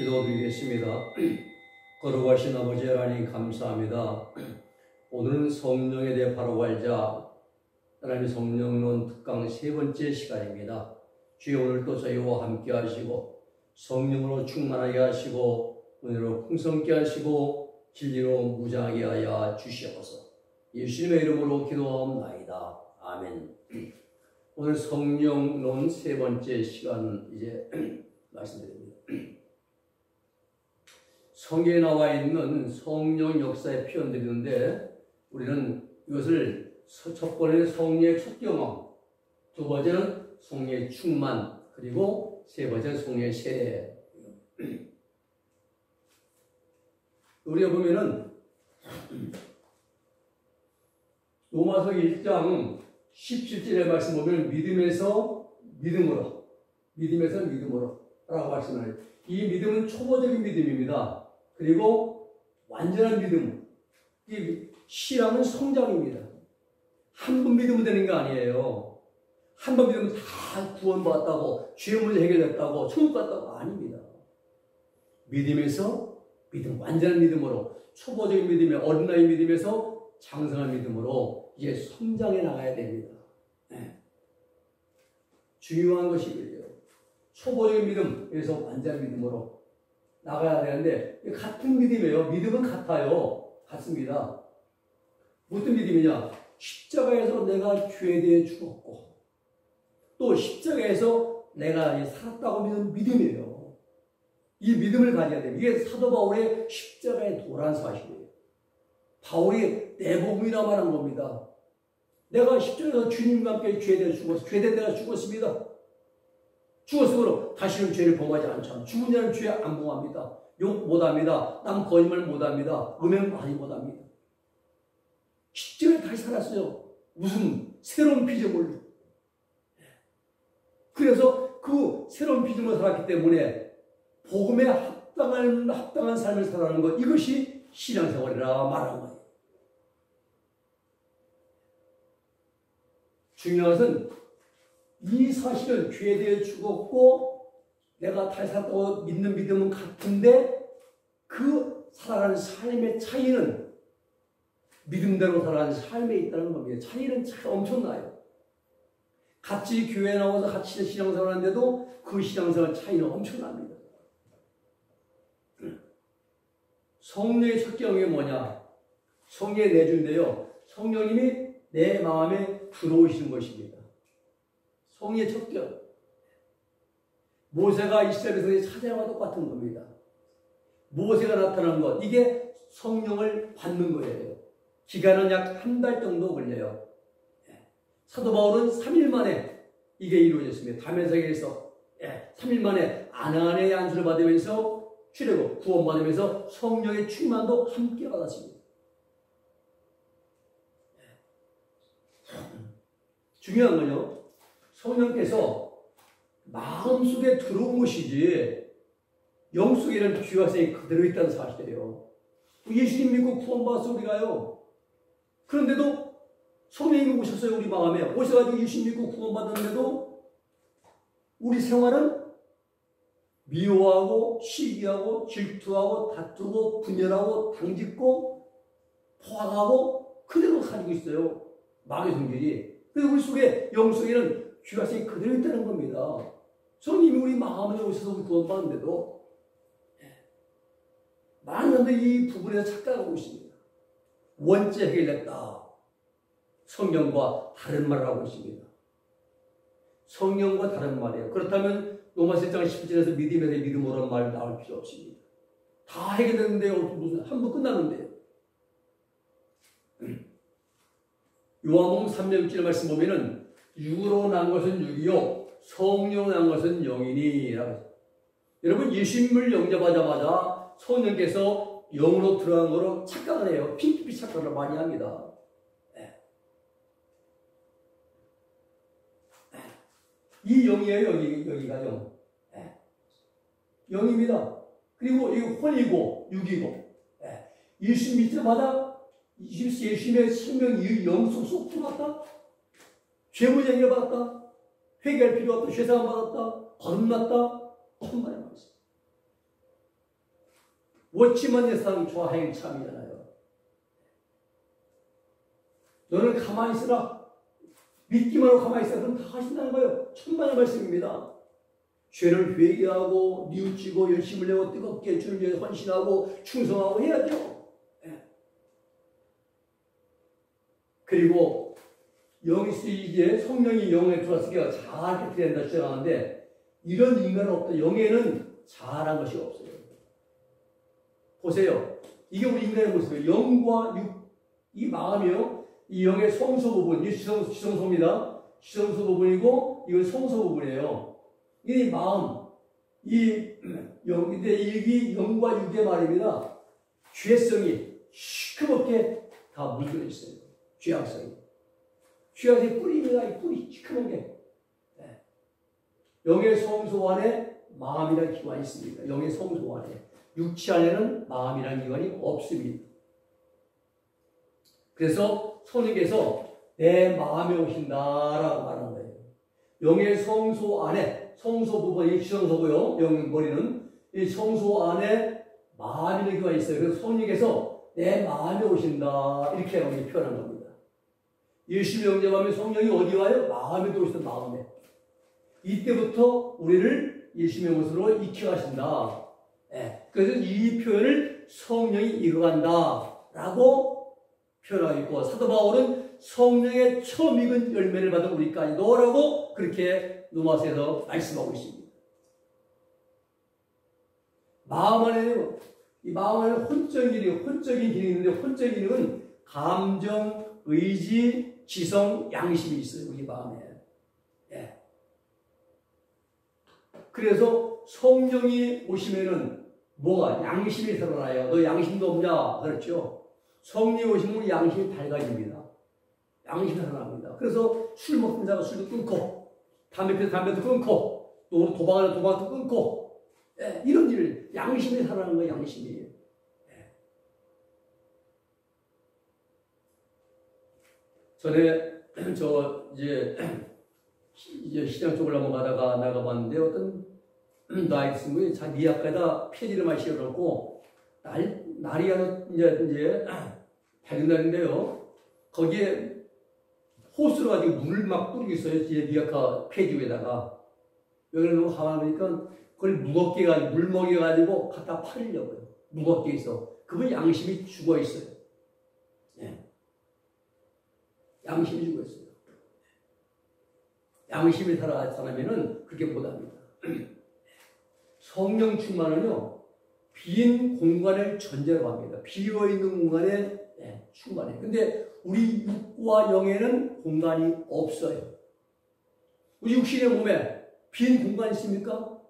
기도드리겠습니다. 거룩하신 아버지 하나님 감사합니다. 오늘은 성령에 대해 바로 알자 하나님 성령론 특강 세 번째 시간입니다. 주여 오늘도 저희와 함께 하시고 성령으로 충만하게 하시고 은혜로 풍성케 하시고 진리로 무장하게 하여 주시옵소서. 예수님의 이름으로 기도하옵나이다. 아멘. 오늘 성령론 세 번째 시간 이제 말씀드립니다. 성경에 나와 있는 성령 역사의 표현들이는데 우리는 이것을 첫 번째는 성령의 첫 경험, 두 번째는 성령의 충만, 그리고 세 번째는 성령의 세례. 우리가 보면은 로마서 1장 17절의 말씀 보면 믿음에서 믿음으로 라고 말씀을 해요. 이 믿음은 초보적인 믿음입니다. 그리고 완전한 믿음, 이 신앙은 성장입니다. 한 번 믿으면 되는 게 아니에요. 한 번 믿으면 다 구원받았다고, 죄의 문제 해결됐다고, 천국 갔다고 아닙니다. 믿음에서 믿음, 완전한 믿음으로, 초보적인 믿음에 어린아이 믿음에서 장성한 믿음으로 이제 성장해 나가야 됩니다. 네. 중요한 것이 이거예요. 초보적인 믿음에서 완전한 믿음으로 나가야 되는데 같은 믿음이에요. 믿음은 같아요. 같습니다. 무슨 믿음이냐? 십자가에서 내가 죄에 대해 죽었고 또 십자가에서 내가 살았다고 믿는 믿음이에요. 이 믿음을 가져야 돼요. 이게 사도 바울의 십자가의 도란 사실이에요. 바울이 내복음이라 말한 겁니다. 내가 십자가에서 주님과 함께 죄에 대해 죽었어. 죄에 대해 내가 죽었습니다. 죽었으므로 다시는 죄를 범하지 않죠. 죽은 자는 죄 안 범합니다. 욕 못합니다. 남 거짓말 못합니다. 음행 많이 못합니다. 십자가에 다시 살았어요. 무슨 새로운 피조물로. 그래서 그 새로운 피조물로 살았기 때문에 복음에 합당한 삶을 살아가는 것, 이것이 신앙생활이라 말하는 거예요. 중요한 것은 이 사실은 죄에 대해 죽었고 내가 다시 살았다고 믿는 믿음은 같은데 그 살아가는 삶의 차이는 믿음대로 살아가는 삶에 있다는 겁니다. 차이는 참 엄청나요. 같이 교회에 나와서 같이 신앙생활 하는데도 그 신앙생활 차이는 엄청납니다. 성령의 첫 경험이 뭐냐? 성령의 내주인데요. 성령님이 내 마음에 들어오시는 것입니다. 성령의 첫 경험. 모세가 이스라엘에서 찾아와와 똑같은 겁니다. 모세가 나타난 것, 이게 성령을 받는 거예요. 기간은 약 한 달 정도 걸려요. 사도 바울은 3일 만에 이게 이루어졌습니다. 다메섹에서 3일 만에 아나안의 안수를 받으면서 출애굽, 구원받으면서 성령의 충만도 함께 받았습니다. 중요한 건요, 성령께서 마음속에 들어온 것이지 영속에는 귀화성이 그대로 있다는 사실이에요. 예수님 믿고 구원받았어 우리가요. 그런데도 성령님이 오셨어요. 우리 마음에 오셔가지고 예수님 믿고 구원받았는데도 우리 생활은 미워하고 시기하고 질투하고 다투고 분열하고 당짓고 포악하고 그대로 가지고 있어요. 마음의 성질이. 그래서 우리 속에 영속에는 귀화성이 그대로 있다는 겁니다. 성령님이 우리 마음에 오셔서 우리 구원받는데도 많은 사람들이 이 부분에서 착각하고 있습니다. 원죄 해결됐다. 성경과 다른 말을 하고 있습니다. 성경과 다른 말이에요. 그렇다면 로마서 1장 17절에서 믿음에서 믿음으로는 말 나올 필요 없습니다. 다 해결됐는데요. 무슨 한 번 끝났는데요. 요한복음 3장 6절의 말씀 보면은 육으로 난 것은 육이요 성령으로 난 것은 영이니 라고. 여러분 예수님을 영접하자마자 성령께서 영으로 들어간 거로 착각을 해요. 핑크빛 착각을 많이 합니다. 이 영이에요. 여기가 영. 영입니다. 그리고 이 혼이고 육이고 예수 믿자마자 예수님의 생명이 영 속 들어갔다. 죄문제 해결받았다. 회개할 필요 없다. 죄사함 받았다. 거듭났다. 천만의 말씀. 어찌만 내 사람 좌행 참이잖아요. 너는 가만히 있으라. 믿기만 하고 가만히 있으라. 그럼 다 하신다는 거예요. 천만의 말씀입니다. 죄를 회개하고 뉘우치고 열심을 내고 뜨겁게 주를 위해 헌신하고 충성하고 해야죠. 네. 그리고 영이 이제 성령이 영에 들어왔으니까 잘하게 된다 주장하는데 이런 인간은 없다. 영에는 잘한 것이 없어요. 보세요. 이게 우리 인간의 모습이에요. 영과 육, 이 마음이요. 이 영의 성소 부분, 이 지성소입니다. 지성소 부분이고 이건 성소 부분이에요. 이 마음, 이 영인데 이게 영과 육의 말입니다. 죄성이 시커멓게 다 물들어 있어요. 죄악성이. 죄악의 뿌리입니다. 이 뿌리 시커먼 게. 네. 영의 성소 안에 마음이라는 기관이 있습니다. 영의 성소 안에. 육체 안에는 마음이라는 기관이 없습니다. 그래서 성령께서 내 마음에 오신다라고 말하는 거예요. 영의 성소 안에, 성소 부분이 지성소고요. 영 머리는 이 성소 안에 마음이라는 기관이 있어요. 그래서 성령께서 내 마음에 오신다 이렇게 여기 표현한 겁니다. 예수를 영접하면 성령이 어디 와요? 마음에 들어오시던 마음에. 이때부터 우리를 예수님의 모습으로 익혀가신다. 네. 그래서 이 표현을 성령이 이루어간다라고 표현하고 있고 사도 바울은 성령의 처음 익은 열매를 받은 우리까지도 라고 그렇게 로마서에서 말씀하고 있습니다. 마음 안에는 이 마음 안에는 혼적인 기능이 있는데 혼적인 기능은 감정, 의지, 지성, 양심이 있어요. 우리 마음에. 예. 그래서 성령이 오시면은 뭐가? 양심이 드러나요. 너 양심도 없냐? 그렇죠. 성령이 오시면 양심이 밝아집니다. 양심이 드러납니다. 그래서 술 먹는 자가 술도 끊고, 담배 피는 담배도 끊고, 또 도박하는 도박도 끊고, 예, 이런 일, 양심이 살아나는 거예요, 양심이. 예. 전에, 이제 시장 쪽을 한번 나가봤는데, 어떤 나이 친구가 자기 미약가에다 폐지를 많이 씌워놓고, 날이 이제 밝은 날인데요. 거기에 호스로 가지고 물을 막 뿌리고 있어요. 뒤에 미약가 폐지 위에다가. 여기를 놓고 가만히 보니까 그걸 무겁게 가지고, 물 먹여가지고 갖다 팔려고요. 무겁게 있어. 그분 양심이 죽어 있어요. 네. 양심이 죽어 있어요. 양심이 살아나면은 그렇게 못합니다. 성령 충만은요, 빈 공간을 전제로 합니다. 비어있는 공간에 충만해요. 근데 우리 육과 영에는 공간이 없어요. 우리 육신의 몸에 빈 공간 있습니까?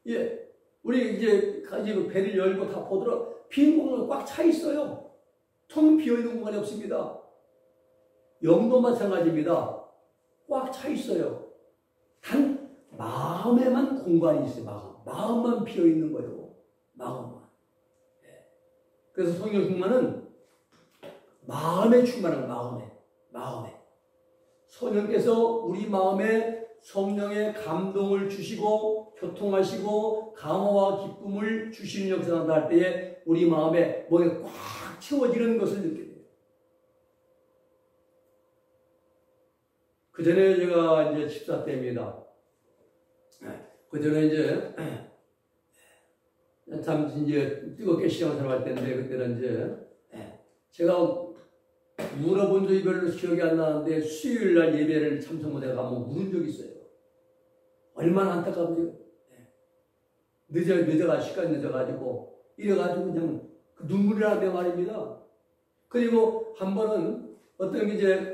예. 우리 이제 배를 열고 다 보더라. 빈 공간이 꽉 차 있어요. 텅 비어있는 공간이 없습니다. 영도 마찬가지입니다. 꽉 차 있어요. 단 마음에만 공간이 있어요. 마음만 비어있는 거예요. 마음만. 예. 그래서 성령 충만은 마음에 충만한 마음에. 성령께서 우리 마음에 성령의 감동을 주시고 교통하시고 감화와 기쁨을 주시는 역사한다 할 때에 우리 마음에 뭐가 꽉 채워지는 것을 느끼게 돼요. 그 전에 제가 이제 집사 때입니다. 그 전에 이제 참 이제 뜨겁게 신앙생활 때인데 그때는 이제 제가 물어본 적이 별로 기억이 안 나는데 수요일 날 예배를 참석 못해 가면 물은 적이 있어요. 얼마나 안타까운지. 시간이 늦어가지고 이래가지고 그냥 눈물이 나는데 말입니다. 그리고 한 번은 어떤 게 이제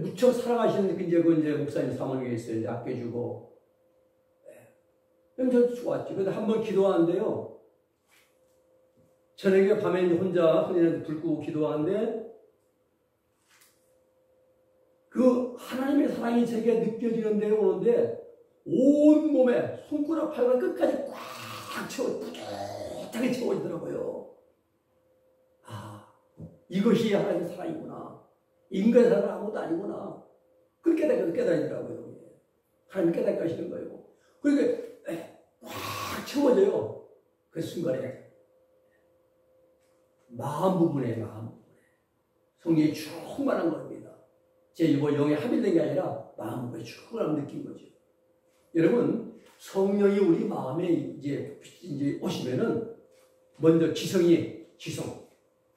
무척 사랑하시는 이제 목사님 사모님이 있어요. 이제 아껴주고. 저 좋았지. 근데 한 번 기도하는데요. 저녁에 밤에 혼자 불 끄고 기도하는데 그 하나님의 사랑이 제게 느껴지는 데로 오는데 온 몸에 손가락 팔과 끝까지 꽉 뿌듯하게 채워지더라고요. 아, 이것이 하나님의 사랑이구나. 인간의 사랑은 아무것도 아니구나. 그렇게 깨달으더라고요. 하나님이 깨닫게 하시는 거예요. 그러니까 꽉 채워져요. 그 순간에 마음 부분에 성령이 충만한 겁니다. 제 뭐 영에 합의된 게 아니라 마음 부분에 충만함을 느낀 거죠. 여러분, 성령이 우리 마음에 이제 오시면은 먼저 지성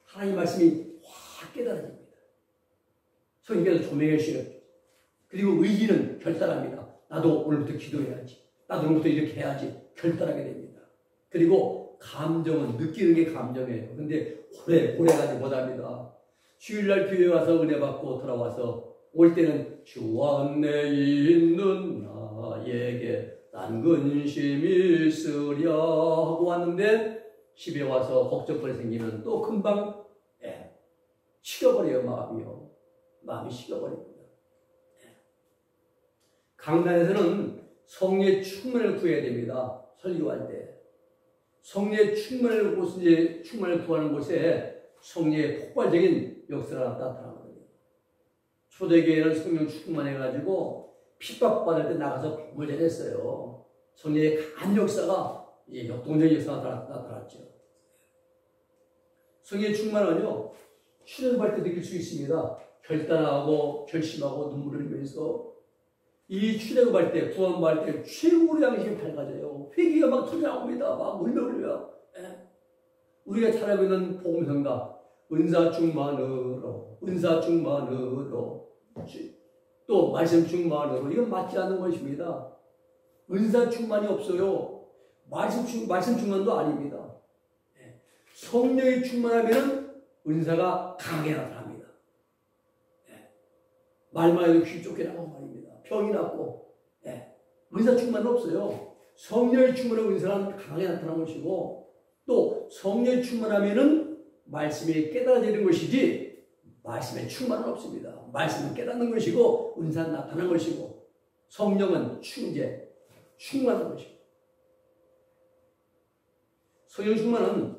하나님 말씀이 확 깨달아집니다. 성령께서 조명해 주시는. 그리고 의지는 결단합니다. 나도 오늘부터 기도해야지. 나도 오늘부터 이렇게 해야지. 결단하게 됩니다. 그리고 감정은 느끼는 게 감정이에요. 근데 오래 가지 못합니다. 주일날 교회 와서 은혜 받고 돌아와서 올 때는 주 안에 있는 나에게 난 근심이 있으랴 하고 왔는데 집에 와서 걱정거리 생기면 또 금방 식어버려요. 마음이 식어버립니다. 강단에서는 성령의 충만을 구해야 됩니다. 설교할 때 성령의 충만을 구하는 곳에 성령의 폭발적인 역사가 나타나거든요. 초대교회는 성령 충만해가지고 핍박받을 때 나가서 복음을 전했어요. 성령의 강한 역사가 역동적인 역사가 나타났죠. 성령의 충만은요, 출애굽할 때 느낄 수 있습니다. 결단하고 결심하고 눈물을 흘리면서 이 출애굽할 때, 구원받을 때 최고로 양심이 밝아져요. 회개가 막 터져나옵니다. 막 울며. 우리가 잘 알고 있는 복음성가 은사 충만으로 또 말씀 충만으로 이건 맞지 않는 것입니다. 은사 충만이 없어요. 말씀 충만도 아닙니다. 성령이 충만하면 은사가 강하게 나타납니다. 말만 해도 귀 쫓겨나고 말입니다. 병이 낫고. 은사 충만은 없어요. 성령이 충만한 은사는 강하게 나타나는 것이고 또 성령이 충만하면은 말씀이 깨달아지는 것이지 말씀에 충만은 없습니다. 말씀은 깨닫는 것이고 은사는 나타나는 것이고 성령은 충만한 것이고 성령 충만은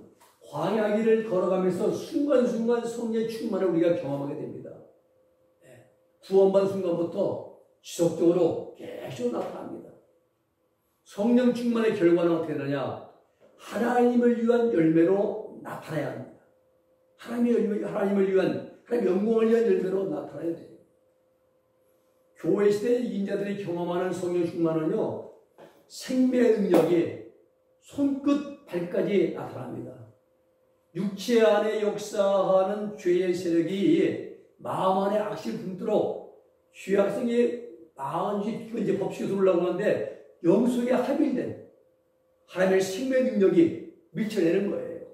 광야길을 걸어가면서 순간순간 성령의 충만을 우리가 경험하게 됩니다. 구원받은 순간부터 지속적으로 계속 나타납니다. 성령 충만의 결과는 어떻게 되느냐? 하나님을 위한 열매로 나타나야 합니다. 하나님의 영광을 위한 열매로 나타나야 돼요. 교회 시대 인자들이 경험하는 성령 충만은요, 생명의 능력이 손끝 발까지 나타납니다. 육체 안에 역사하는 죄의 세력이 마음 안에 악실 분도록 죄악성이 마음이 이제 법칙에서 올라오는데 영속에 합일된 하나님의 생명 능력이 밀쳐내는 거예요.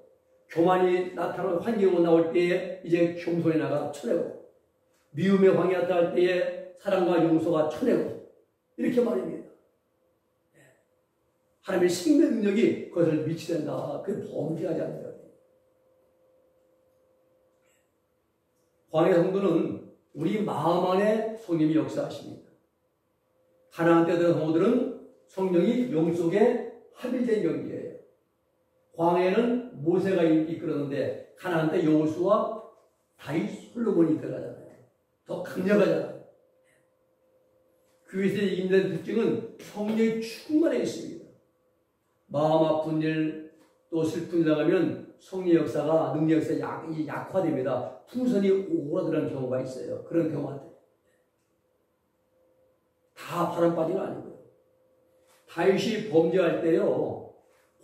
교만이 나타나는 환경으로 나올 때에 이제 겸손이 나가 쳐내고 미움의 황이 나타날 때에 사랑과 용서가 쳐내고 이렇게 말입니다. 하나님의 생명 능력이 그것을 밀쳐낸다. 그게 범죄하지 않는다. 광야 성도는 우리 마음 안에 성령이 역사하십니다. 가나안 때 들어간 성도들은 성령이 영속에 합일된 영이에요. 광야에는 모세가 이끌었는데 가나안 때 여호수아, 다윗, 솔로몬이 들어가잖아요. 더 강력하잖아요. 교회에서 이긴다는 특징은 성령이 충만해 있습니다. 마음 아픈 일, 또 슬픈 일 나가면 성령 역사가, 능력 역사가 약화됩니다. 풍선이 오그라드는 경우가 있어요. 그런 경우한테. 다 바람 빠진 건 아니고요. 다윗이 범죄할 때요,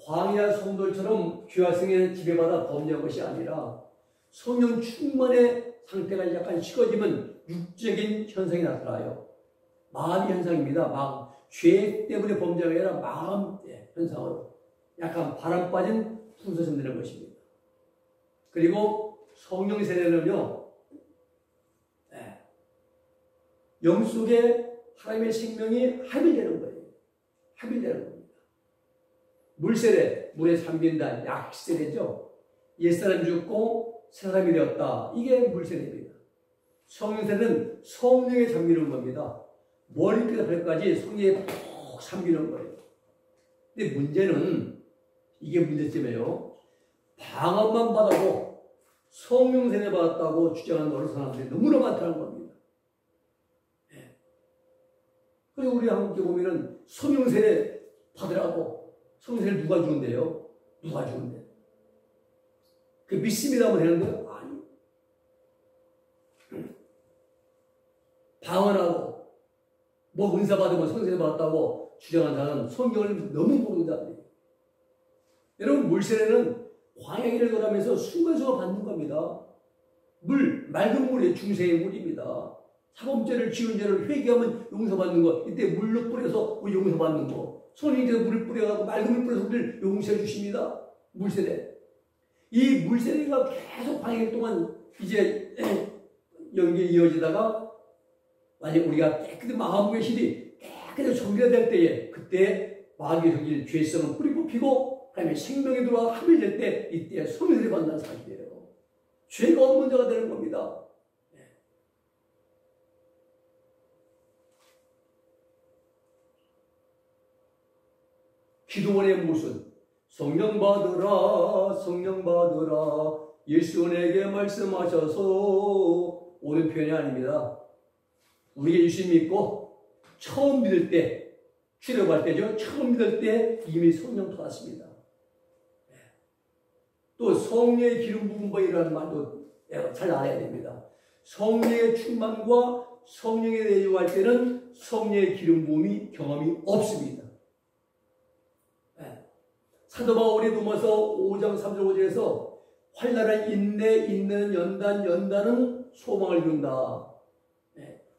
광야 성도들처럼 귀화성에 지배받아 범죄한 것이 아니라 성령 충만의 상태가 약간 식어지면 육적인 현상이 나타나요. 마음의 현상입니다. 마음. 죄 때문에 범죄가 아니라 마음 현상으로 약간 바람 빠진 풍선이 되는 것입니다. 그리고 성령 세례는요, 영 속에 하나님의 생명이 합일되는 거예요. 합일되는 겁니다. 물세례, 물에 잠긴다, 약세례죠. 옛사람이 죽고 새사람이 되었다. 이게 물세례입니다. 성령 세례는 성령에 잠기는 겁니다. 머리부터 발까지 성령에 푹 잠기는 거예요. 근데 문제는 이게 문제점이에요. 방언만 받아도 성령 세례 받았다고 주장하는 어느 사람들이 너무나 많다는 겁니다. 그리고 우리 한국에 보면은 성령 세례 받으라고 성령 세례 누가 주는데요? 누가 죽은데? 그 믿습니다 하면 되는데요? 아니. 방언하고 뭐 은사 받으면 선생 받았다고 주장한 자는 성경을 너무 모르는 자들이에요. 여러분, 물세례는 광야길을 걸으면서 순간순간 받는 겁니다. 맑은 물이 중생의 물입니다. 사범죄를 지은 죄를 회개하면 용서받는 거. 이때 물로 뿌려서 우리 용서받는 거. 손님께서 물을 뿌려가지고 맑은 물 뿌려서 우리를 용서해 주십니다. 물세례. 이 물세례가 계속 광야 동안 이제 연기에 이어지다가 만약 우리가 깨끗한 마음의 실이 깨끗하게 정결될 때에 그때 마귀의 성질 죄성은 뿌리 뽑히고 하나님의 생명이 들어와 합의될 때 이때 소멸을 받는 사실이에요. 죄가 없는 자가 되는 겁니다. 기도원의 모습, 성령 받으라, 성령 받으라, 예수 내게 말씀하셔서 오는 표현이 아닙니다. 우리가 예수 믿고 처음 믿을 때, 출애굽할 때죠. 처음 믿을 때 이미 성령 받았습니다. 또 성령의 기름 부은 것이라는 말도 잘 알아야 됩니다. 성령의 충만과 성령에 대해 요구할 때는 성령의 기름 부음이 경험이 없습니다. 사도 바울이 로마서 5장 3절 5절에서 환난은 인내, 인내는 연단, 연단은 소망을 이룬다.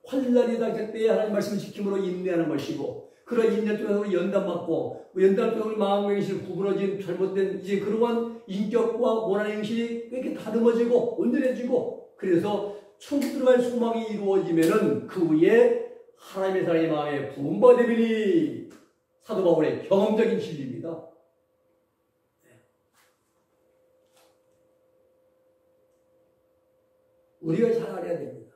환난이 닥칠 때에 하나님 말씀을 지킴으로 인내하는 것이고, 그런 인내 통해서 연단 받고, 연단 통해서 마음의 행실 구부러진 잘못된 이제 그러한 인격과 원하는 행실이 이렇게 다듬어지고 온전해지고, 그래서 천국 들어갈 소망이 이루어지면은 그 후에 하나님의 사랑의 마음에 부음받음이니 사도 바울의 경험적인 진리입니다. 우리가 잘 알아야 됩니다.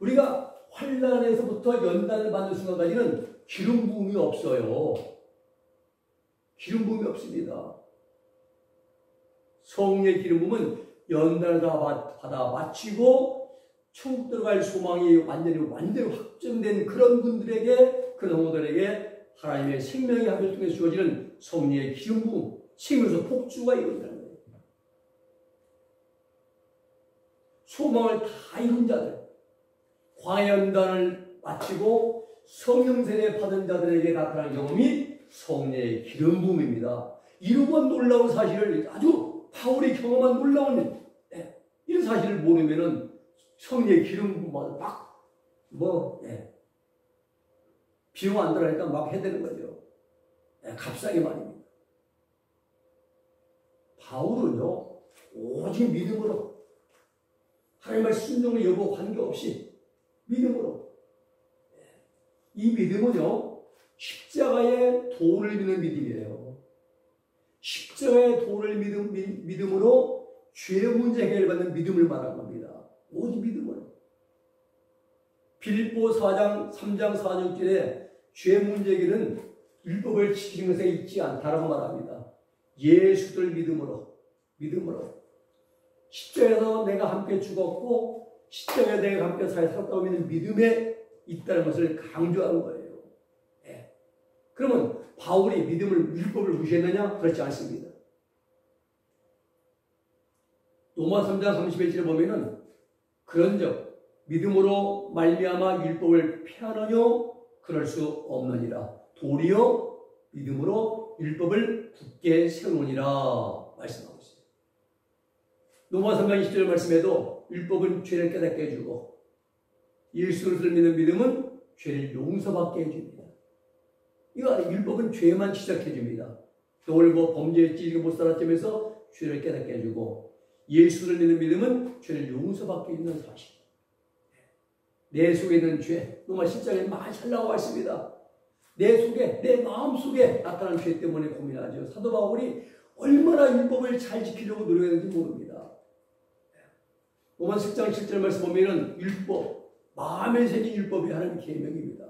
우리가 환난에서부터 연단을 받는 순간까지는 기름 부음이 없어요. 기름 부음이 없습니다. 성령의 기름 부음은 연단을 다 받아 마치고 천국 들어갈 소망이 완전히 확정된 그런 분들에게, 그런 성도들에게 하나님의 생명의 합을 통해 주어지는 성령의 기름 부음, 생명에서 폭주가 이루어진다는 거예요. 소망을 다 이룬 자들, 광야연단을 마치고 성령 세례 받은 자들에게 나타난 경험이 성령의 기름 부음입니다. 이러한 놀라운 사실을, 아주 바울이 경험한 놀라운 이런 사실을 모르면은 성령의 기름 부음을 비용 안 들어가니까 막 해대는 거죠. 값싸게 말입니다. 바울은요, 오직 믿음으로, 하나님의 순종의 여부 관계없이 믿음으로. 이 믿음은요, 십자가의 도를 믿는 믿음이에요. 십자가의 도를 믿음으로 죄 문제 해결받는 믿음을 말하는 겁니다. 오직 믿음으로. 빌립보 4장 3장 4절에 죄 문제 해결은 율법을 지키는 것에 있지 않다라고 말합니다. 예수를 믿음으로. 십자가에서 내가 함께 죽었고 십자가에 내가 함께 살았다고 믿는 믿음에 있다는 것을 강조하는 거예요. 그러면 바울이 율법을 무시했느냐? 그렇지 않습니다. 로마 3장 31절에 보면은 그런즉 믿음으로 말미암아 율법을 폐하느뇨? 그럴 수 없느니라. 도리어 믿음으로 율법을 굳게 세우느니라 말씀하고 있습니다. 로마 3장 20절 말씀에도 율법은 죄를 깨닫게 해주고 예수를 믿는 믿음은 죄를 용서받게 해줍니다. 이거 율법은 죄만 지적해 줍니다. 또 뭐 범죄했지 못 살았다면서 죄를 깨닫게 해주고, 예수를 믿는 믿음은 죄를 용서받게 해주는 사실. 내 속에 있는 죄, 로마 10장에 많이 잘 나와 있습니다. 내 속에, 내 마음 속에 나타난 죄 때문에 고민하죠. 사도 바울이 얼마나 율법을 잘 지키려고 노력했는지 모릅니다. 로마 10장 7절 말씀 보면은 율법, 마음에 새긴 율법이 하나님 계명입니다.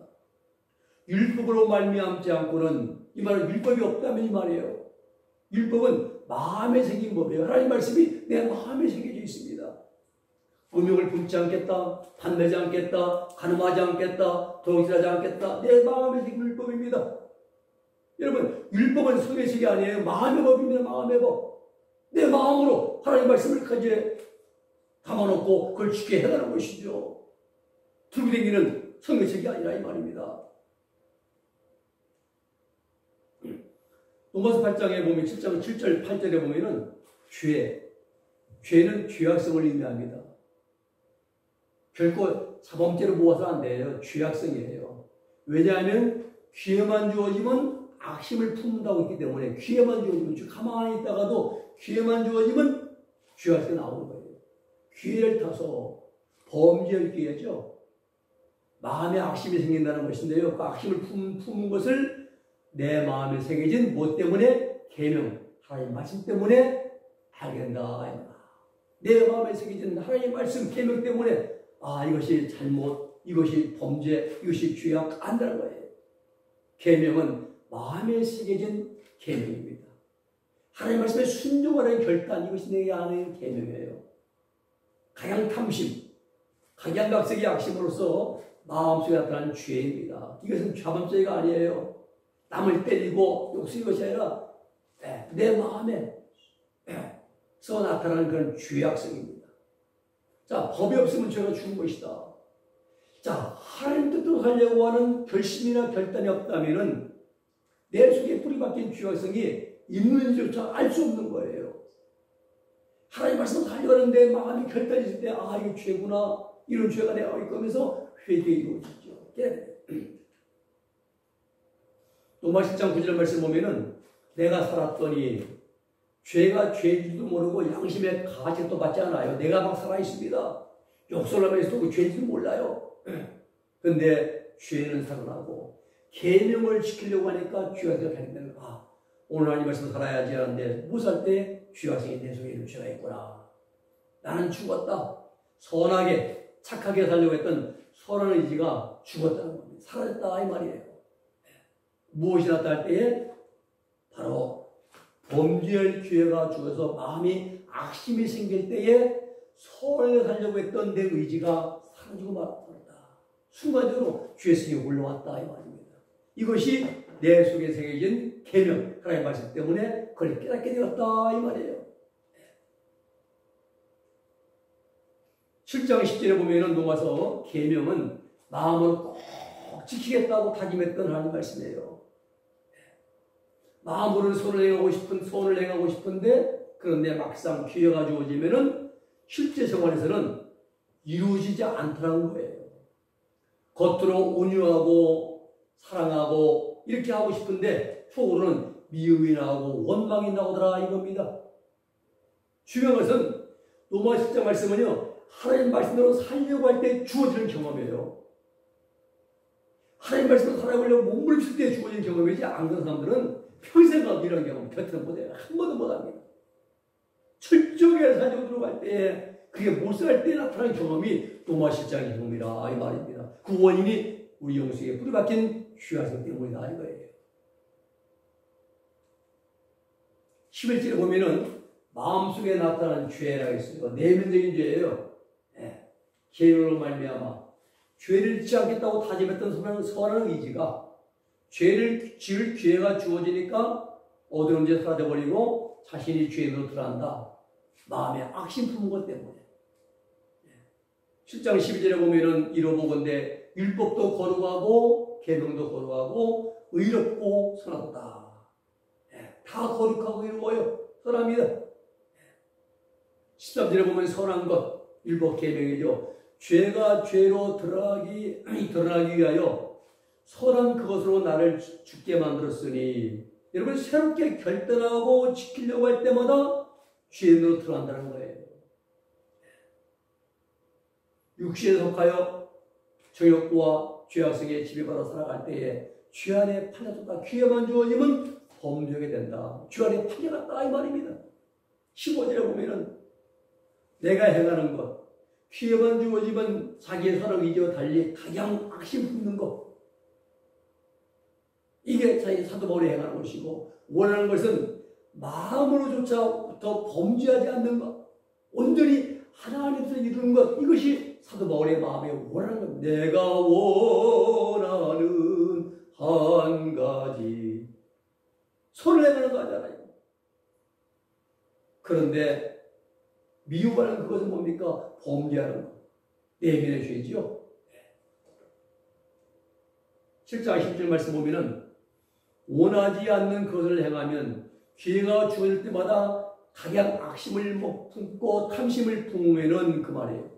율법으로 말미암지 않고는, 이 말은 율법이 없다면 이 말이에요. 율법은 마음에 새긴 법이에요. 하나님 말씀이 내 마음에 새겨져 있습니다. 음욕을 품지 않겠다, 반내지 않겠다, 간음하지 않겠다, 도둑질하지 않겠다. 내 마음에 새긴 율법입니다. 여러분, 율법은 성의 책이 아니에요. 마음의 법입니다. 마음의 법. 내 마음으로 하나님 말씀을 가지에 담아놓고 그걸 지켜 해가는 것이죠. 들고 다니는 성의 책이 아니라 이 말입니다. 로마서 8장에 보면 7장 7절 8절에 보면은 죄는 죄악성을 의미합니다. 결코 자범죄로 모아서 안 돼요. 죄악성이에요. 왜냐하면 귀에만 주어지면 악심을 품는다고 했기 때문에 귀에만 주어지면 가만히 있다가도 귀에만 주어지면 죄악성이 나오는 거예요. 기회를 타서 범죄할 기회죠. 마음에 악심이 생긴다는 것인데요. 그 악심을 품은 것을 내 마음에 새겨진 뭐 때문에? 계명, 하나님 말씀 때문에 알게 된다. 내 마음에 새겨진 하나님 말씀 계명 때문에 이것이 잘못, 이것이 범죄, 이것이 죄악 안다는 거예요. 계명은 마음에 새겨진 계명입니다. 하나님 말씀에 순종하는 결단, 이것이 내 안에 계명이에요. 각양탐심, 각양각색의 악심으로서 마음속에 나타나는 죄입니다. 이것은 자범죄가 아니에요. 남을 때리고 욕쓰는 것이 아니라 내 마음에 서 나타나는 그런 죄악성입니다. 자, 법이 없으면 죄가 죽은 것이다. 자, 하나님 뜻대로 살려고 하는 결심이나 결단이 없다면은 내 속에 뿌리박힌 죄악성이 있는지조차 알 수 없는 거예요. 하나님 말씀을 하려고 하는데 마음이 결단이 있을 때 이게 죄구나, 이런 죄가 내가 있고 하면서 회개가 이루어지죠. 로마서 7장 9절 말씀 보면은 내가 살았더니 죄가 죄인지도 모르고 양심의 가책도 받지 않아요. 내가 막 살아있습니다. 욕설하며 있어도 그 죄인지도 몰라요. 그런데 죄는 살아나고 계명을 지키려고 하니까 죄가 발생되는 거야. 오늘 하나님 말씀 살아야지 하는데 못 살 때 죄악성이 내 속에 있는 죄가 있구나. 나는 죽었다. 선하게 착하게 살려고 했던 선한 의지가 죽었다는 겁니다. 사라졌다 이 말이에요. 무엇이 나타날 때에 바로 범죄할 기회가 죽어서 마음이 악심이 생길 때에 선하게 살려고 했던 내 의지가 사라지고 말았다. 순간적으로 죄성이 올라왔다 이 말입니다. 이것이 내 속에 새겨진 계명, 하나님의 말씀 때문에 그걸 깨닫게 되었다 이 말이에요. 7장 10절에 보면은 로마서 계명은 마음으로 꼭 지키겠다고 다짐했던 하나님 말씀이에요. 마음으로는 손을 행하고 싶은데 그런데 막상 기회가 주어지면은 실제 생활에서는 이루어지지 않더라는 거예요. 겉으로 온유하고 사랑하고 이렇게 하고 싶은데 속으로는 미움이 나오고 원망이 나오더라 이겁니다. 중요한 것은 로마서 10장 말씀은요, 하나님 말씀대로 살려고 할 때 주어지는 경험이에요. 하나님 말씀대로 살아가려고 몸부림칠 때 주어지는 경험이지, 안 그런 사람들은 평생 가도 이런 경험 곁에는 못해요. 한 번도 못합니다. 철저하게 살려고 들어갈 때, 그게 못 살 때 나타나는 경험이 로마서 10장의 경험이라 이 말입니다. 그 원인이 우리 영성에 뿌리박힌 죄악성 때문이다 이거예요. 11절에 보면은 마음속에 나타나는 죄라고 했어요. 내면적인 죄예요. 계명으로 말미암아 죄를 짓지 않겠다고 다짐했던 선한 의지가 죄를 지을 기회가 주어지니까 어두운지 사라져버리고 자신이 죄로 들어간다. 마음에 악심 품은 것 때문에. 7장 12절에 보면은 이로보건대 율법도 거룩하고 계명도 거룩하고 의롭고 선하다. 다 거룩하고 의로워요. 선합니다. 13절에 보면 선한 것, 율법 계명이죠. 죄가 죄로 드러나기 위하여 선한 그것으로 나를 죽게 만들었으니, 여러분 새롭게 결단하고 지키려고 할 때마다 죄로 들어간다는 거예요. 육신에 속하여 정욕과 죄악성에 지배받아 살아갈 때에 죄 안에 팔려졌다. 기회만 주어지면 범죄하게 된다. 죄 안에 팔려갔다 이 말입니다. 15절에 보면은 내가 행하는 것, 기회만 주어지면 자기의 선한 의지와 달리 가장 악심 품는 것, 이게 자기 사도 바울이 행하는 것이고, 원하는 것은 마음으로조차부터 범죄하지 않는 것, 온전히 하나님께서 이루는 것, 이것이 사도 바울의 마음에 원하는 것. 내가 원하는 한 가지 손을 내밀는 거 하잖아요. 그런데 미움하는 그것은 뭡니까? 범죄하는 것. 내면의 죄지요. 7장 10절 말씀 보면은 원하지 않는 것을 행하면 기회가 주어질 때마다 각양 악심을 품고 탐심을 품으면은 그 말이에요.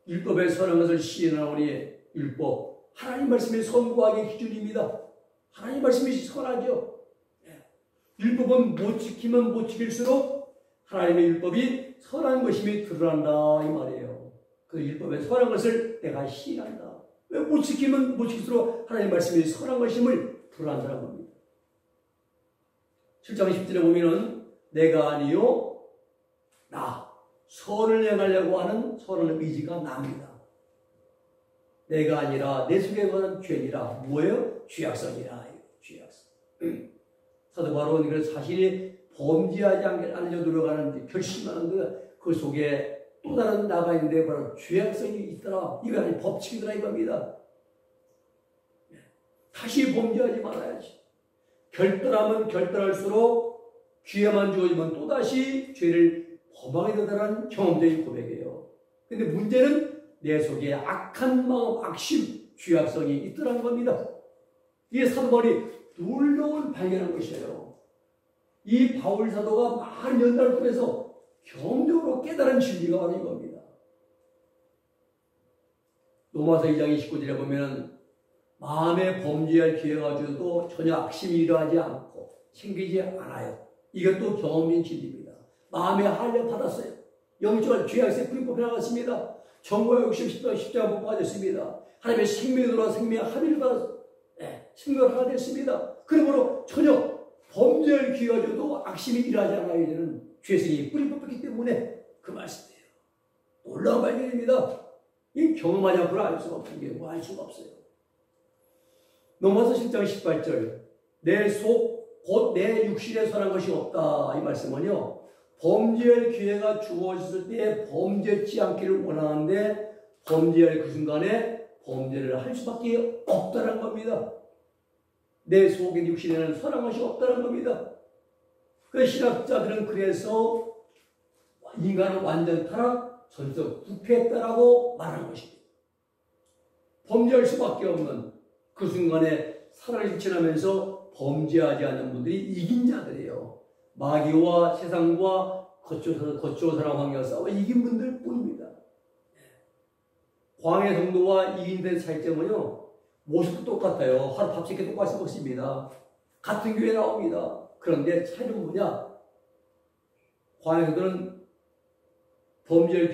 율법의 선한 것을 시인하오니 율법, 하나님 말씀이 선구하기의 기준입니다. 하나님 말씀이 선하죠. 율법은 못 지키면 못 지킬수록 하나님의 율법이 선한 것임이 드러난다 이 말이에요. 그 율법의 선한 것을 내가 시인한다. 왜 못 지키면 못 지킬수록 하나님 말씀이 선한 것임을 드러난다는 겁니다. 7장 10절에 보면은 내가 아니요 나 선을 행하려고 하는 선한 의지가 납니다. 내가 아니라 내 속에 관한 죄니라. 뭐예요? 죄악성이라. 죄악성. 사도 바로는 그래서 자신이 범죄하지 않으려 노력하는 결심하는 그 속에 또 다른 나가 있는데 바로 죄악성이 있더라. 이거 아니 법칙이더라 이겁니다. 다시 범죄하지 말아야지. 결단하면 결단할수록 기회만 주어지면 또다시 죄를 범하게 되다라는 경험적인 고백이에요. 근데 문제는 내 속에 악한 마음, 악심, 죄악성이 있더라는 겁니다. 이게 사도 바울이 놀라운 발견한 것이에요. 이 바울 사도가 많은 연단을 통해서 경험적으로 깨달은 진리가 바로 이겁니다. 로마서 2장 29절에 보면 마음에 범죄할 기회가 주어도 전혀 악심이 일어나지 않고 생기지 않아요. 이것도 경험인 진리입니다. 마음에 할례 받았어요. 영적인 죄악의 뿌리 뽑혀나갔습니다. 정과 욕심 십자가 못 받았습니다. 하나님의 생명이 들어와 생명의 합의를 받았습니다. 생명을 하나 됐습니다. 그러므로 전혀 범죄할 기회가 줘도 악심이 일하지 않아야 되는 죄성이 뿌리 뽑혔기 때문에 그 말씀이에요. 놀라운 발견입니다. 이 경험하지 않고는 알 수가 없는 게 뭐 알 수가 없어요. 로마서 10장 18절 내 속, 곧 내 육신에 선한 것이 없다. 이 말씀은요. 범죄할 기회가 주어졌을 때 범죄치 않기를 원하는데 범죄할 그 순간에 범죄를 할 수밖에 없다는 겁니다. 내 속의 육신에는 선한 것이 없다는 겁니다. 그 신학자들은 그래서 인간은 완전 타락, 전적 부패했다라고 말하는 것입니다. 범죄할 수밖에 없는 그 순간에 살아를 실천하면서 범죄하지 않는 분들이 이긴 자들이에요. 마귀와 세상과 거쳐 사람 환경과 싸워 이긴 분들 뿐입니다. 광해 성도와 이긴 데의 차이점은요. 모습도 똑같아요. 하루 밥 새끼 똑같이 먹습니다. 같은 교회 나옵니다. 그런데 차이는 뭐냐? 광해 성도는 범죄를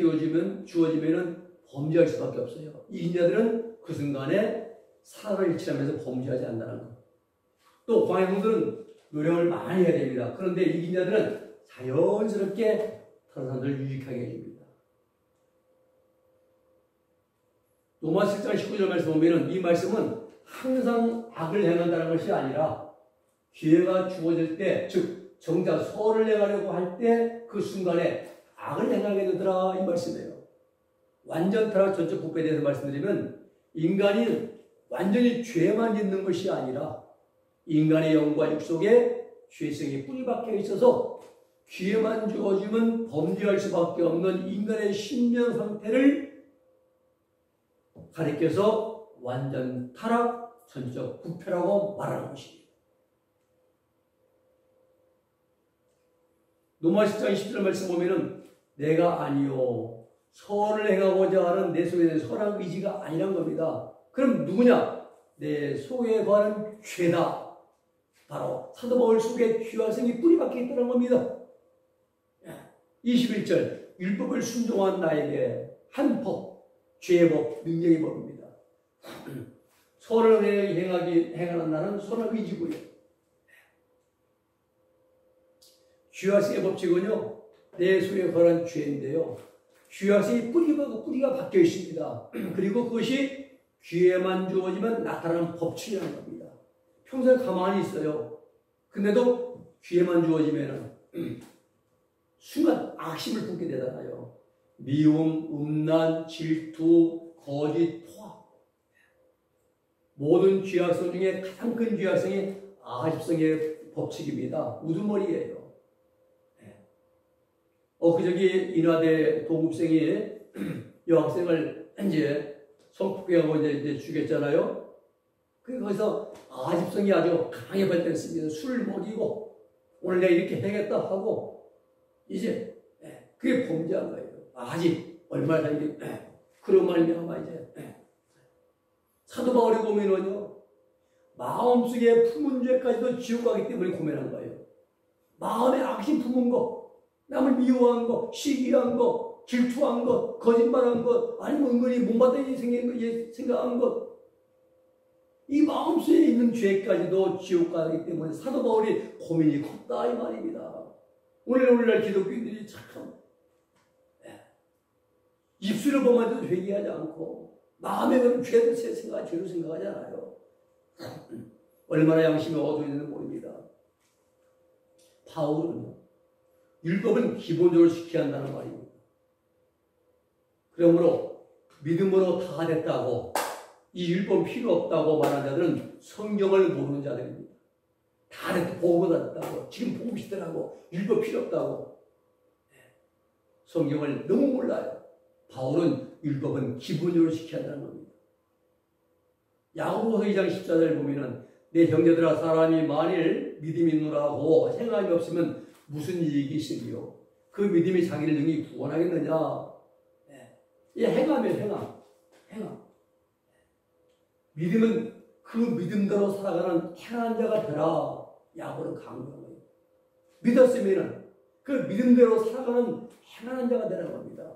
주어지면은 범죄할 수밖에 없어요. 이긴 자들은 그 순간에 살아를 일치하면서 범죄하지 않는다는 것. 또 광해 성도는 노력을 많이 해야 됩니다. 그런데 이긴 자들은 자연스럽게 다른 사람들을 유익하게 해줍니다. 로마서 7장 19절 말씀 보면 이 말씀은 항상 악을 행한다는 것이 아니라 기회가 주어질 때, 즉 정작 선을 행하려고 할 때 그 순간에 악을 행하게 되더라 이 말씀이에요. 완전 타락 전적 부패에 대해서 말씀드리면 인간이 완전히 죄만 짓는 것이 아니라 인간의 영과 육 속에 죄성이 뿌리박혀 있어서 기회만 주어지면 범죄할 수밖에 없는 인간의 심령 상태를 가리켜서 완전 타락, 전적 부패라고 말하는 것입니다. 로마서 10장 20절 말씀 보면은 내가 아니요 선을 행하고자 하는 내 속에 대한 선한 의지가 아니란 겁니다. 그럼 누구냐? 내 속에 관한 죄다. 바로 사도 바울 속에 죄악성이 뿌리박혀 있다는 겁니다. 21절 율법을 순종한 나에게 한 법, 죄의 법, 능력의 법입니다. 선을 행하는 나는 선한 의지고요. 죄악성의 법칙은요, 내 속에 관한 죄인데요. 죄악성이 뿌리가 박혀 있습니다. 그리고 그것이 기회만 주어지면 나타나는 법칙이라는 겁니다. 평소에 가만히 있어요. 근데도 기회만 주어지면 순간 악심을 품게 되잖아요. 미움, 음란, 질투, 거짓, 포악. 모든 죄악성 중에 가장 큰 죄악성이 아집성에 법칙입니다. 우두머리예요. 그저기 인하대 동급생이 여학생을 이제 성폭행하고 이제 죽였잖아요. 거기서 아집성이 아주 강하게 발달했습니다. 술을 먹이고 오늘 내가 이렇게 해야겠다 하고 이제 그게 범죄한 거예요. 아직 얼마나 이게 그런 말이면 이제 사도 바울이 고민은요, 마음속에 품은 죄까지도 지옥 가기 때문에 고민한 거예요. 마음에 악심 품은 거, 남을 미워한 거, 시기한 거, 질투한 것, 거짓말한 것, 아니면 은근히 못마땅히 생각한 것, 이 마음속에 있는 죄까지도 지옥 가기 때문에 사도 바울이 고민이 컸다 이 말입니다. 오늘날 기독교인들이 참 입술을 보면 회개하지 않고 마음에 그런 죄도 죄로 생각하잖아요. 얼마나 양심이 어두워있는지 모릅니다. 바울은요, 율법은 기본적으로 지켜야 한다는 말입니다. 그러므로 믿음으로 다 됐다고, 이 율법 필요 없다고 말하는 자들은 성경을 모르는 자들입니다. 다 됐다, 복음 받았다고, 지금 복음 시대라고, 율법 필요 없다고. 성경을 너무 몰라요. 바울은 율법은 기본적으로 지켜야 한다는 겁니다. 야고보서 2장 14절을 보면은 내 형제들아, 사람이 만일 믿음이 있노라고 행함이 없으면 무슨 이익이 있으리요? 그 믿음이 자기를 능히 구원하겠느냐? 이 행함이에요. 행함. 믿음은 그 믿음대로 살아가는 행한 자가 되라. 야고보는 강조한 거예요. 믿었으면은 그 믿음대로 살아가는 행하는 자가 되라는 겁니다.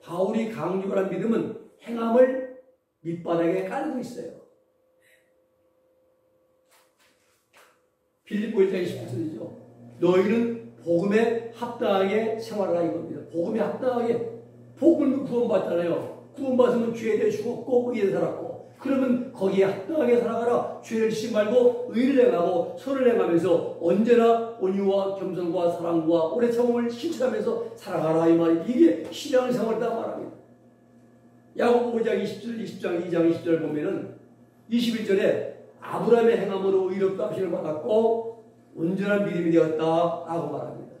바울이 강조한 믿음은 행함을 밑바닥에 깔고 있어요. 빌립보 1장 28절이죠. 너희는 복음에 합당하게 생활하라 이겁니다. 복음에 합당하게. 복음을 구원받잖아요. 구원받으면 죄에 대해 죽었고 의에 살았고, 그러면 거기에 합당하게 살아가라. 죄를 짓지 말고 의를 행하고 선을 행하면서 언제나 온유와 겸손과 사랑과 오래 참음을 실천하면서 살아가라 이 말이, 이게 신앙생활이다 말합니다. 야고보 5장 20장 2장 20절 보면은 21절에 아브라함의 행함으로 의롭다 하심을 받았고 온전한 믿음이 되었다 라고 말합니다.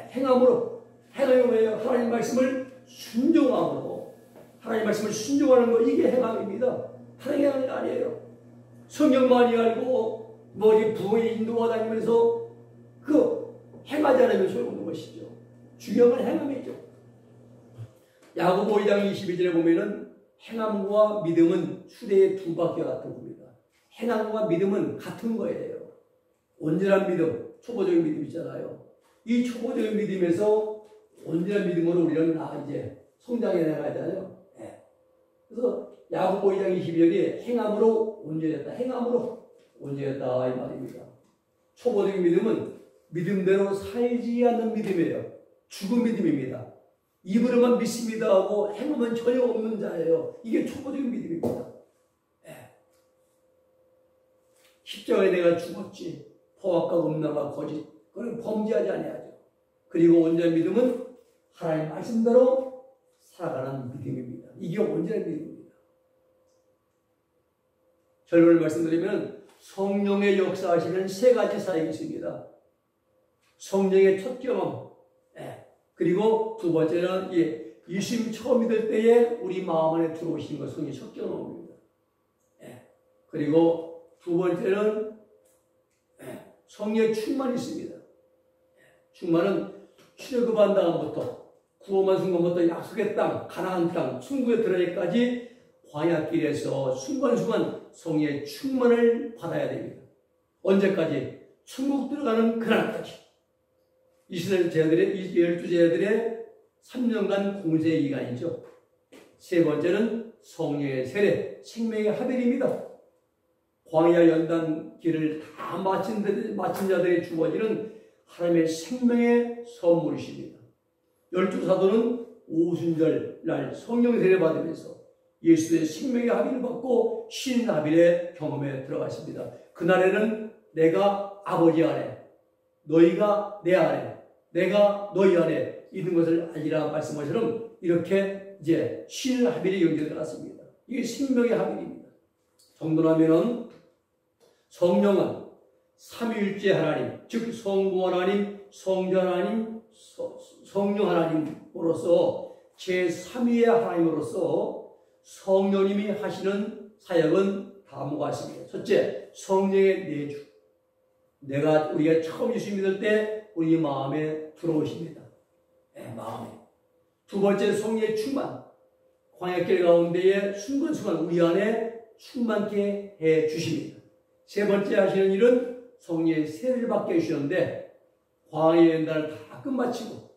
행함으로, 행함이 뭐예요? 하나님 말씀을 순종함으로, 하나님 말씀을 순종하는 거, 이게 행함입니다. 하나님의 행함이 아니에요. 성경 많이 알고 부흥에 인도가 다니면서 그 행하지 않으면 소용없는 것이죠. 중요한 건 행함이죠. 야고보 2장 22절에 보면은 행함과 믿음은 수레의 두 바퀴와 같은 겁니다. 행함과 믿음은 같은 거예요. 온전한 믿음, 초보적인 믿음 있잖아요. 이 초보적인 믿음에서 온전한 믿음으로 우리는 이제 성장해 나가잖아요. 그래서 야고보 2장 22절이 행함으로 온전했다. 행함으로 온전했다 이 말입니다. 초보적인 믿음은 믿음대로 살지 않는 믿음이에요. 죽은 믿음입니다. 입으로만 믿습니다 하고 행함은 전혀 없는 자예요. 이게 초보적인 믿음입니다. 십자가에 내가 죽었지. 포악과 음란과 거짓, 그걸 범죄하지 아니하죠. 그리고 온전한 믿음은 하나님 말씀대로 살아가는 믿음입니다. 이게 온전한 믿음입니다. 결론을 말씀드리면 성령의 역사하시는 세 가지 사역이 있습니다. 성령의 첫 경험, 그리고 두 번째는 예수님 처음 믿을 때에 우리 마음 안에 들어오신 것, 성령의 첫 경험입니다. 그리고 두 번째는 성령의 충만이 있습니다. 충만은 출애굽한 다음부터 구원만 순간부터 약속의 땅, 가나안 땅, 천국에 들어가기까지 광야길에서 순간순간 성령의 충만을 받아야 됩니다. 언제까지? 천국 들어가는 그날까지. 이스라엘 제자들의 12제자들의 3년간 공세 기간이죠. 세 번째는 성령의 세례, 생명의 하별입니다. 광야 연단 길을 다 마친 자들이 주어지는 하나님의 생명의 선물이십니다. 12사도는 오순절 날 성령 세례 받으면서 예수의 생명의 합의를 받고 신합일의 경험에 들어갔습니다. 그날에는 내가 아버지 안에, 너희가 내 안에, 내가 너희 안에 있는 것을 알리라 말씀한 것처럼 이렇게 이제 신합일이 연결되었습니다. 이게 생명의 합일입니다. 정돈하면은 성령은 삼위일체 하나님, 즉 성부 하나님, 성자 하나님, 성령 하나님으로서 제3위의 하나님으로서 성령님이 하시는 사역은 다음과 같습니다. 첫째, 성령의 내주. 우리가 처음 예수 믿을 때 우리 마음에 들어오십니다. 네, 마음에. 두 번째, 성령의 충만. 광야길 가운데에 순간순간 우리 안에 충만케 해 주십니다. 세 번째 하시는 일은 성령의 세례를 받게 해주시는데 광야의 연단을 다 끝마치고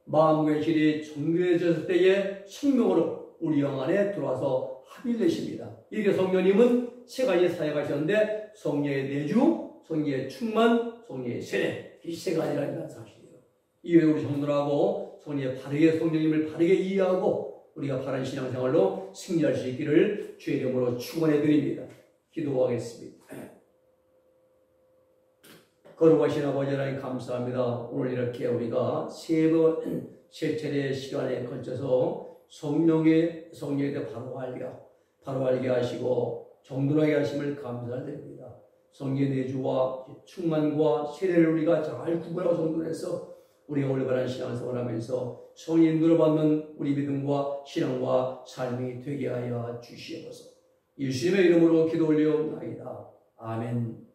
마음과 실이 정결해졌을 때에 생명으로 우리 영 안에 들어와서 합의를 내십니다. 이렇게 성령님은 세 가지 사역하셨는데 성령의 내주, 성령의 충만, 성령의 세례, 이 세 가지라는 사실이에요. 이외에 우리 성도들하고 성령님을 바르게 이해하고 우리가 바른 신앙생활로 승리할 수 있기를 주의 이름으로 축원해 드립니다. 기도하겠습니다. 거룩하신 아버지 하나님 감사합니다. 오늘 이렇게 우리가 세 차례의 시간에 걸쳐서 성령에 대해 바로 알게 하시고 정돈하게 하심을 감사드립니다. 성령의 내주와 충만과 세례를 우리가 잘 구분하고 정돈해서 우리가 올바른 신앙생활을 하면서 성령 인도를 받는 우리 믿음과 신앙과 삶이 되게 하여 주시옵소서. 예수님의 이름으로 기도 올리옵나이다. 아멘.